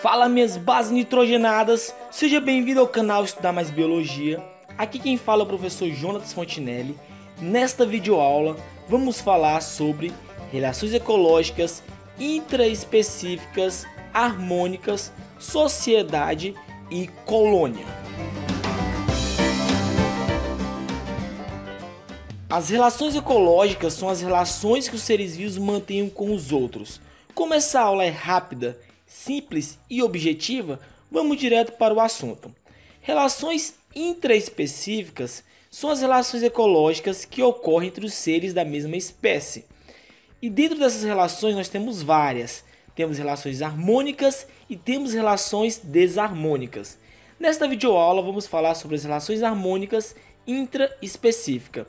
Fala minhas bases nitrogenadas, seja bem-vindo ao canal Estudar Mais Biologia. Aqui quem fala é o professor Jonatas Fontinelli. Nesta videoaula vamos falar sobre relações ecológicas intraespecíficas, harmônicas, sociedade e colônia. As relações ecológicas são as relações que os seres vivos mantêm com os outros. Como essa aula é rápida, simples e objetiva, vamos direto para o assunto. Relações intraespecíficas são as relações ecológicas que ocorrem entre os seres da mesma espécie. E dentro dessas relações nós temos várias. Temos relações harmônicas e temos relações desarmônicas. Nesta videoaula vamos falar sobre as relações harmônicas intraespecíficas.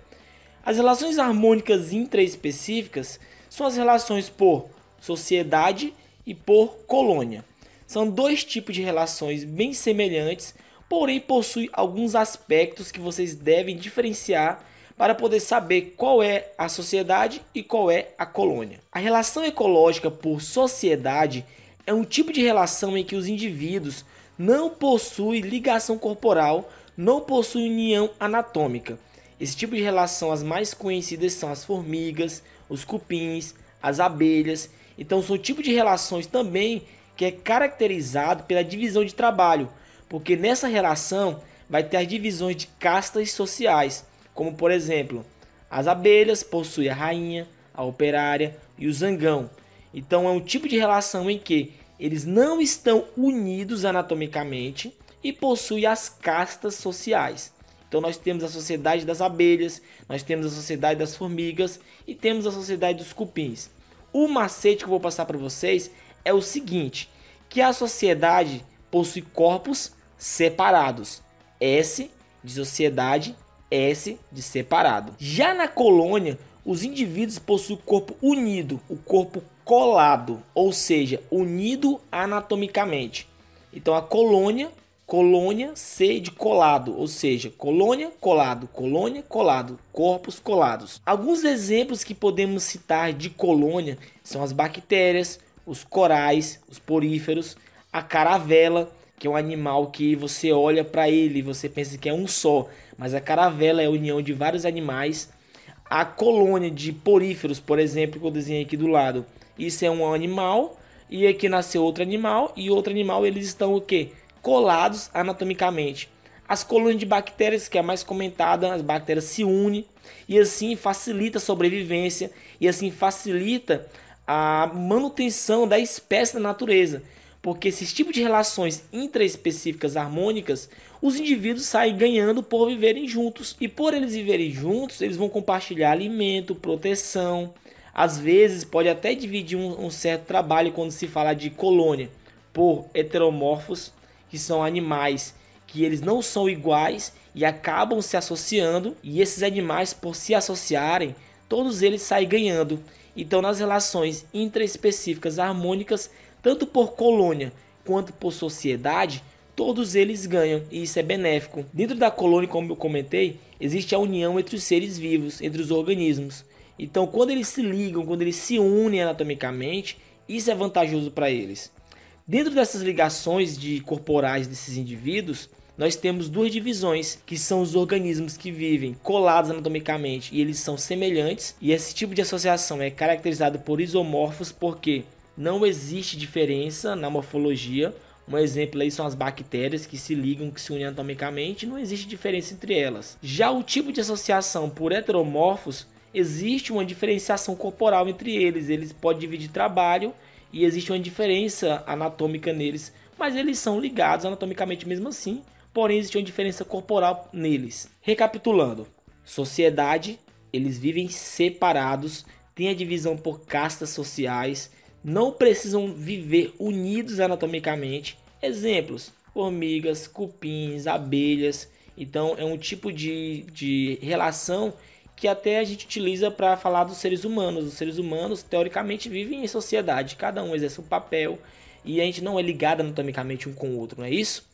As relações harmônicas intraespecíficas são as relações por sociedade e por colônia. São dois tipos de relações bem semelhantes, porém possuem alguns aspectos que vocês devem diferenciar para poder saber qual é a sociedade e qual é a colônia. A relação ecológica por sociedade é um tipo de relação em que os indivíduos não possuem ligação corporal, não possuem união anatômica. Esse tipo de relação, as mais conhecidas são as formigas, os cupins, as abelhas. Então são tipos de relações também que é caracterizado pela divisão de trabalho, porque nessa relação vai ter as divisões de castas sociais, como por exemplo, as abelhas possuem a rainha, a operária e o zangão. Então é um tipo de relação em que eles não estão unidos anatomicamente e possuem as castas sociais. Então nós temos a sociedade das abelhas, nós temos a sociedade das formigas e temos a sociedade dos cupins. O macete que eu vou passar para vocês é o seguinte, que a sociedade possui corpos separados. S de sociedade, S de separado. Já na colônia, os indivíduos possuem o corpo unido, o corpo colado, ou seja, unido anatomicamente. Então a colônia C de colado, ou seja, colônia, colado, corpos colados. Alguns exemplos que podemos citar de colônia são as bactérias, os corais, os poríferos, a caravela, que é um animal que você olha para ele e você pensa que é um só, mas a caravela é a união de vários animais. A colônia de poríferos, por exemplo, que eu desenhei aqui do lado, isso é um animal e aqui nasceu outro animal e outro animal, eles estão o quê? Colados anatomicamente. As colônias de bactérias, que é a mais comentada, as bactérias se unem e assim facilita a sobrevivência e assim facilita a manutenção da espécie na natureza, porque esses tipos de relações intraespecíficas harmônicas, os indivíduos saem ganhando por viverem juntos, e por eles viverem juntos, eles vão compartilhar alimento, proteção, às vezes pode até dividir um certo trabalho quando se fala de colônia, por heteromorfos, que são animais que eles não são iguais e acabam se associando, e esses animais, por se associarem, todos eles saem ganhando. Então nas relações intraespecíficas harmônicas, tanto por colônia quanto por sociedade, todos eles ganham e isso é benéfico. Dentro da colônia, como eu comentei, existe a união entre os seres vivos, entre os organismos. Então quando eles se ligam, quando eles se unem anatomicamente, isso é vantajoso para eles. Dentro dessas ligações corporais desses indivíduos, nós temos duas divisões, que são os organismos que vivem colados anatomicamente e eles são semelhantes, e esse tipo de associação é caracterizado por isomorfos porque não existe diferença na morfologia. Um exemplo aí são as bactérias que se ligam, que se unem anatomicamente, não existe diferença entre elas. Já o tipo de associação por heteromorfos, existe uma diferenciação corporal entre eles, eles podem dividir trabalho e existe uma diferença anatômica neles, mas eles são ligados anatomicamente mesmo assim, porém existe uma diferença corporal neles. Recapitulando, sociedade, eles vivem separados, têm a divisão por castas sociais, não precisam viver unidos anatomicamente. Exemplos, formigas, cupins, abelhas. Então é um tipo de relação que até a gente utiliza para falar dos seres humanos. Os seres humanos, teoricamente, vivem em sociedade. Cada um exerce um papel e a gente não é ligado anatomicamente um com o outro, não é isso?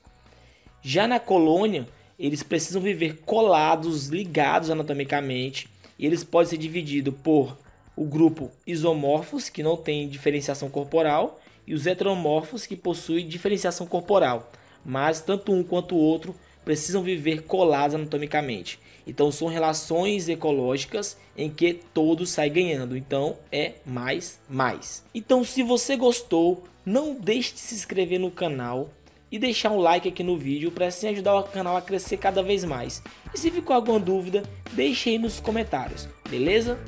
Já na colônia, eles precisam viver colados, ligados anatomicamente. E eles podem ser divididos por o grupo isomorfos, que não tem diferenciação corporal, e os heteromorfos que possuem diferenciação corporal, mas tanto um quanto o outro precisam viver colados anatomicamente. Então são relações ecológicas em que todos saem ganhando. Então é mais. Então se você gostou, não deixe de se inscrever no canal e deixar um like aqui no vídeo para assim ajudar o canal a crescer cada vez mais. E se ficou alguma dúvida, deixe aí nos comentários, beleza?